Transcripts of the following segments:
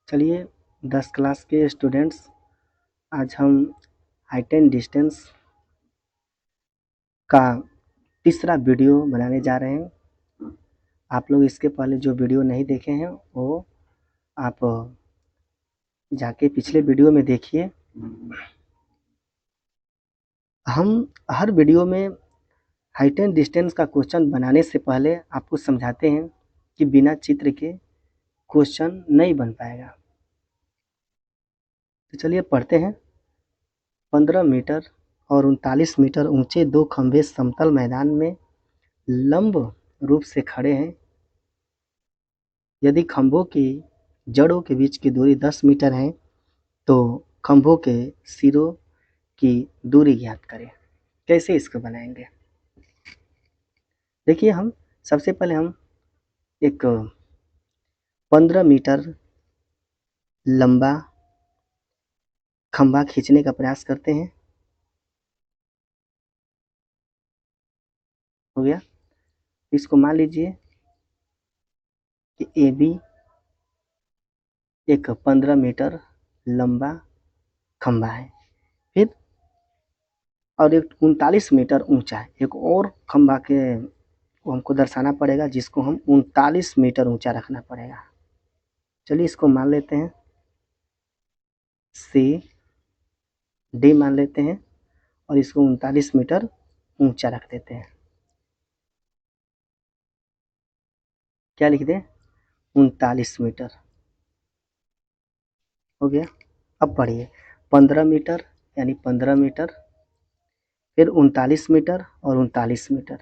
चलिए 10 क्लास के स्टूडेंट्स, आज हम हाइट एंड डिस्टेंस का तीसरा वीडियो बनाने जा रहे हैं। आप लोग इसके पहले जो वीडियो नहीं देखे हैं वो आप जाके पिछले वीडियो में देखिए। हम हर वीडियो में हाइट एंड डिस्टेंस का क्वेश्चन बनाने से पहले आपको समझाते हैं कि बिना चित्र के क्वेश्चन नहीं बन पाएगा। तो चलिए पढ़ते हैं। 15 मीटर और 39 मीटर ऊंचे दो खंभे समतल मैदान में लंब रूप से खड़े हैं। यदि खंभों की जड़ों के बीच की दूरी 10 मीटर है तो खंभों के सिरों की दूरी ज्ञात करें। कैसे इसको बनाएंगे? देखिए, हम सबसे पहले हम एक 15 मीटर लंबा खंभा खींचने का प्रयास करते हैं। हो गया। इसको मान लीजिए कि ए बी एक 15 मीटर लंबा खंभा है, फिर और एक 39 मीटर ऊंचा है। एक और खंभा के हमको दर्शाना पड़ेगा जिसको हम 39 मीटर ऊंचा रखना पड़ेगा। चलिए इसको मान लेते हैं सी डी मान लेते हैं और इसको 39 मीटर ऊंचा रख देते हैं। क्या लिख दें? 39 मीटर। हो गया। अब पढ़िए, 15 मीटर यानी 15 मीटर, फिर 39 मीटर और 39 मीटर,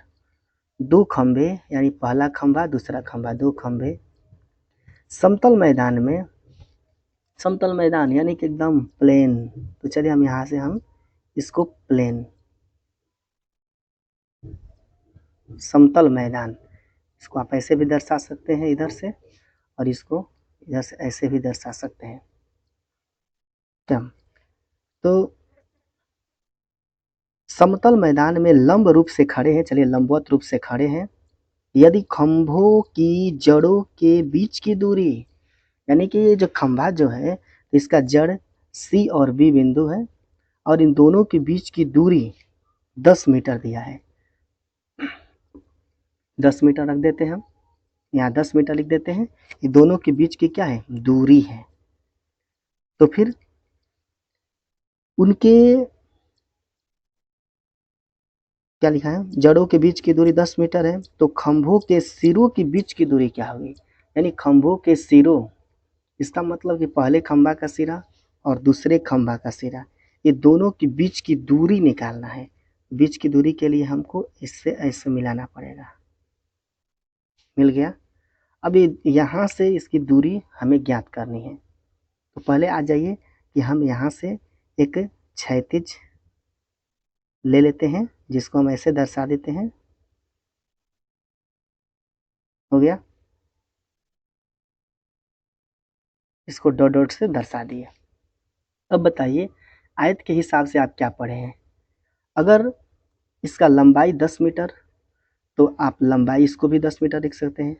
दो खंभे यानी पहला खंभा दूसरा खंभा, दो खंभे समतल मैदान में। समतल मैदान यानी कि एकदम प्लेन। तो चलिए हम यहाँ से हम इसको प्लेन समतल मैदान, इसको आप ऐसे भी दर्शा सकते हैं इधर से, और इसको इधर से ऐसे भी दर्शा सकते हैं। क्या? तो समतल मैदान में लंब रूप से खड़े हैं। चलिए लंबवत रूप से खड़े हैं। यदि खंभों की जड़ों के बीच की दूरी, यानी कि ये जो खंभा जो है इसका जड़ सी और बी बिंदु है और इन दोनों के बीच की दूरी 10 मीटर दिया है। 10 मीटर रख देते हैं हम, यहाँ 10 मीटर लिख देते हैं। ये दोनों के बीच की क्या है? दूरी है। तो फिर उनके क्या लिखा है? जड़ों के बीच की दूरी 10 मीटर है। तो खंभों के सिरों के बीच की दूरी क्या होगी? यानी खंभों के सिरों, इसका मतलब कि पहले खंभा का सिरा और दूसरे खंभा का सिरा, ये दोनों के बीच की दूरी निकालना है। बीच की दूरी के लिए हमको इससे ऐसे मिलाना पड़ेगा। मिल गया। अब यहाँ से इसकी दूरी हमें ज्ञात करनी है। तो पहले आ जाइए कि हम यहाँ से एक क्षैतिज ले लेते हैं जिसको हम ऐसे दर्शा देते हैं। हो गया। इसको डॉट डॉट से दर्शा दिए। अब बताइए, आयत के हिसाब से आप क्या पढ़े हैं? अगर इसका लंबाई 10 मीटर तो आप लंबाई इसको भी 10 मीटर लिख सकते हैं।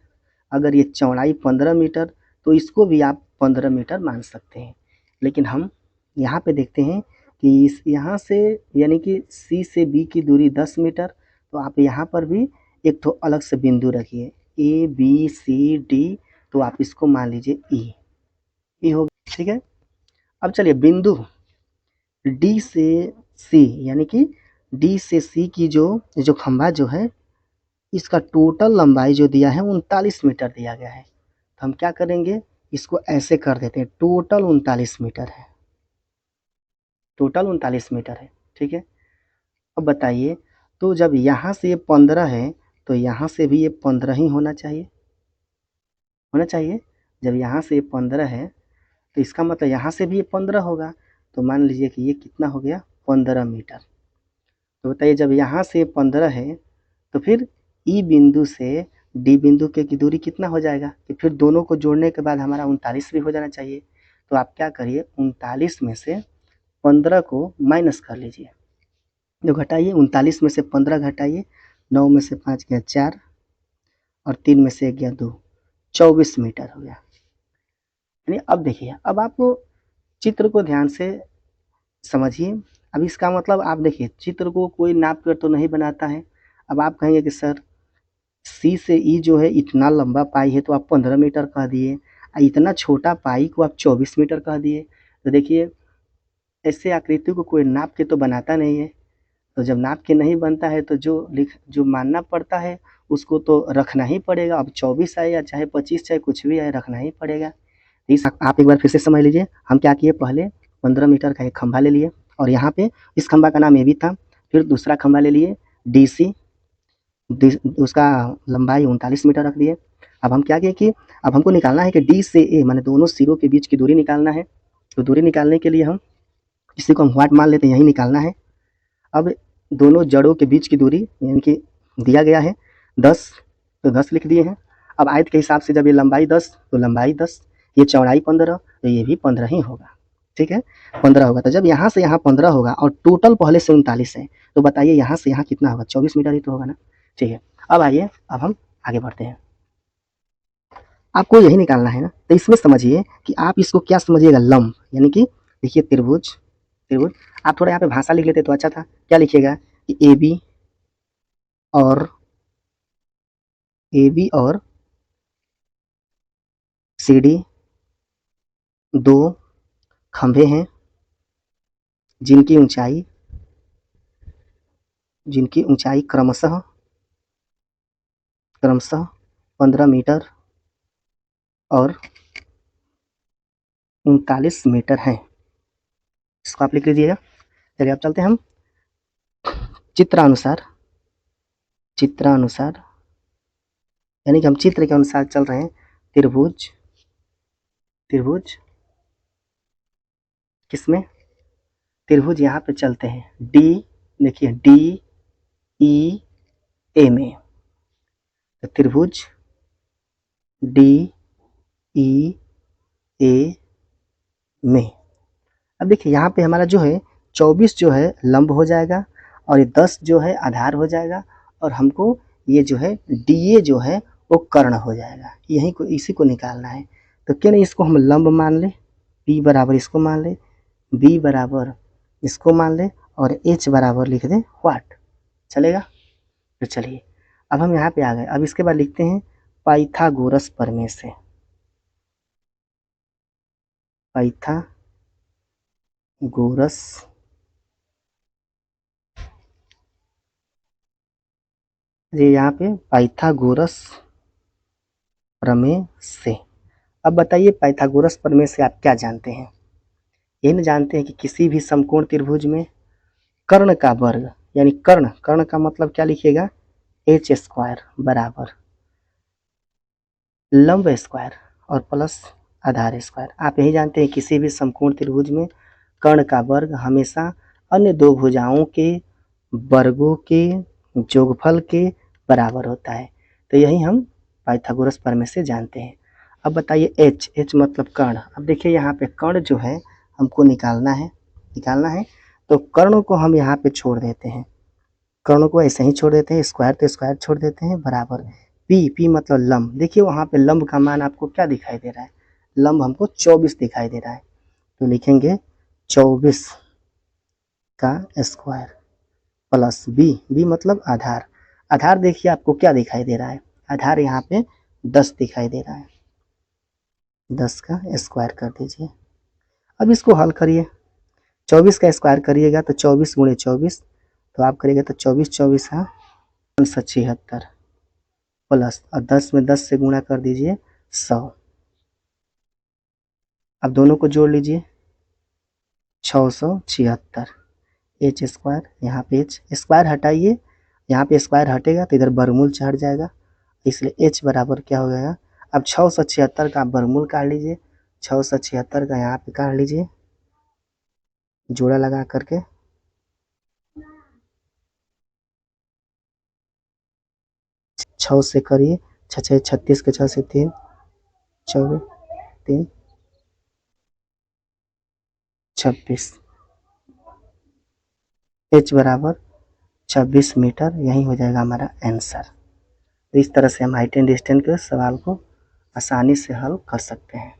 अगर ये चौड़ाई 15 मीटर तो इसको भी आप 15 मीटर मान सकते हैं। लेकिन हम यहाँ पे देखते हैं कि इस यहाँ से यानी कि सी से बी की दूरी 10 मीटर, तो आप यहाँ पर भी एक तो अलग से बिंदु रखिए, ए बी सी डी, तो आप इसको मान लीजिए ई हो गया। ठीक है। अब चलिए बिंदु डी से सी, यानी कि डी से सी की जो खंभा जो है इसका टोटल लंबाई जो दिया है 39 मीटर दिया गया है। तो हम क्या करेंगे, इसको ऐसे कर देते हैं, टोटल 39 मीटर है। टोटल 39 मीटर है। ठीक है। अब बताइए, तो जब यहाँ से ये 15 है तो यहाँ से भी ये 15 ही होना चाहिए। जब यहाँ से ये 15 है तो इसका मतलब यहाँ से भी ये 15 होगा। तो मान लीजिए कि ये कितना हो गया? 15 मीटर। तो बताइए, जब यहाँ से 15 है तो फिर ई बिंदु से डी बिंदु के की दूरी कितना हो जाएगा? कि फिर दोनों को जोड़ने के बाद हमारा 39 भी हो जाना चाहिए। तो आप क्या करिए, 39 में से 15 को माइनस कर लीजिए। जो घटाइए, 39 में से 15 घटाइए, 9 में से 5 गया 4 और 3 में से 1 गया 2, 24 मीटर हो गया। यानी अब देखिए, अब आप चित्र को ध्यान से समझिए। अब इसका मतलब आप देखिए, चित्र को कोई नाप कर तो नहीं बनाता है। अब आप कहेंगे कि सर सी से ई जो है इतना लंबा पाई है तो आप 15 मीटर कह दिए, इतना छोटा पाई को आप 24 मीटर कह दिए। तो देखिए, ऐसे आकृति को कोई नाप के तो बनाता नहीं है। तो जब नाप के नहीं बनता है तो जो मानना पड़ता है उसको तो रखना ही पड़ेगा। अब 24 आए या चाहे 25 चाहे कुछ भी आए, रखना ही पड़ेगा। इस आप एक बार फिर से समझ लीजिए, हम क्या किए, पहले 15 मीटर का एक खंभा ले लिए और यहाँ पे इस खंभा का नाम ए बी था। फिर दूसरा खंभा ले लिए डी सी, उसका लंबाई 39 मीटर रख दिए। अब हम क्या किए कि अब हमको निकालना है कि डी से ए माने दोनों सिरों के बीच की दूरी निकालना है। तो दूरी निकालने के लिए हम इसी को हम वाट मान लेते हैं, यही निकालना है। अब दोनों जड़ों के बीच की दूरी यानी कि दिया गया है 10, तो 10 लिख दिए हैं। अब आयत के हिसाब से जब ये लंबाई 10 तो लंबाई 10, ये चौड़ाई 15 तो ये भी 15 ही होगा। ठीक है, 15 होगा। तो जब यहाँ से यहाँ 15 होगा और टोटल पहले से 39 है, तो बताइए यहाँ से यहाँ कितना होगा, 24 मीटर ही तो होगा ना। ठीक है, अब आइए, अब हम आगे बढ़ते हैं। आपको यही निकालना है ना, तो इसमें समझिए कि आप इसको क्या समझिएगा, लंब यानी कि देखिए त्रिभुज। त्रिभुज आप थोड़ा यहाँ पे भाषा लिख लेते तो अच्छा था। क्या लिखिएगा कि ए बी और सी डी दो खंभे हैं जिनकी ऊंचाई क्रमशः 15 मीटर और 39 मीटर है। इसको आप लिख लीजिएगा। चलिए अब चलते हैं हम चित्रानुसार यानी कि हम चित्र के अनुसार चल रहे हैं। त्रिभुज किसमें, त्रिभुज यहाँ पे चलते हैं डी, देखिए डी ई ए में। तो त्रिभुज डी ई ए में। अब देखिए यहाँ पे हमारा जो है 24 जो है लंब हो जाएगा और ये 10 जो है आधार हो जाएगा और हमको ये जो है डी ए जो है वो कर्ण हो जाएगा। यही को इसी को निकालना है। तो क्यों नहीं इसको हम लंब मान ले, P बराबर इसको मान ले, B बराबर इसको मान ले और H बराबर लिख दें वाट, चलेगा। तो चलिए अब हम यहाँ पे आ गए। अब इसके बाद लिखते हैं पाइथागोरस प्रमेय से। पाइथागोरस ये यहाँ पे पाइथागोरस प्रमेय से। अब बताइए पाइथागोरस प्रमेय से आप क्या जानते हैं। ये न जानते हैं कि किसी भी समकोण त्रिभुज में कर्ण का वर्ग यानी कर्ण का मतलब क्या लिखिएगा, एच स्क्वायर बराबर लंब स्क्वायर और प्लस आधार स्क्वायर। आप यही जानते हैं किसी भी समकोण त्रिभुज में कर्ण का वर्ग हमेशा अन्य दो भुजाओं के वर्गों के जोगफल के बराबर होता है। तो यही हम पाइथागोरस प्रमेय से जानते हैं। अब बताइए एच मतलब कर्ण। अब देखिए यहाँ पे कर्ण जो है हमको निकालना है। तो कर्ण को हम यहाँ पे छोड़ देते हैं, कर्ण को ऐसे ही छोड़ देते हैं, स्क्वायर तो स्क्वायर छोड़ देते हैं, बराबर पी मतलब लंब। देखिए वहाँ पे लंब का मान आपको क्या दिखाई दे रहा है, लंब हमको 24 दिखाई दे रहा है। तो लिखेंगे 24 का स्क्वायर प्लस बी मतलब आधार देखिए आपको क्या दिखाई दे रहा है, आधार यहाँ पे 10 दिखाई दे रहा है, 10 का स्क्वायर कर दीजिए। अब इसको हल करिए, 24 का स्क्वायर करिएगा तो 24 गुणे 24, तो आप करिएगा तो 24 हाँ 176 प्लस और 10 में 10 से गुणा कर दीजिए 100। अब दोनों को जोड़ लीजिए 676। एच स्क्वायर, यहाँ पे एच स्क्वायर हटाइए, यहाँ पे स्क्वायर हटेगा तो इधर वर्गमूल चढ़ जाएगा, इसलिए एच बराबर क्या हो जाएगा। अब 676 का आप वर्गमूल काट लीजिए, 676 का यहाँ पे काट लीजिए जोड़ा लगा करके, छः से करिए, 6 36 के 6 से 3 24 3 26, एच बराबर 26 मीटर, यही हो जाएगा हमारा आंसर। तो इस तरह से हम हाइट एंड डिस्टेंस के सवाल को आसानी से हल कर सकते हैं।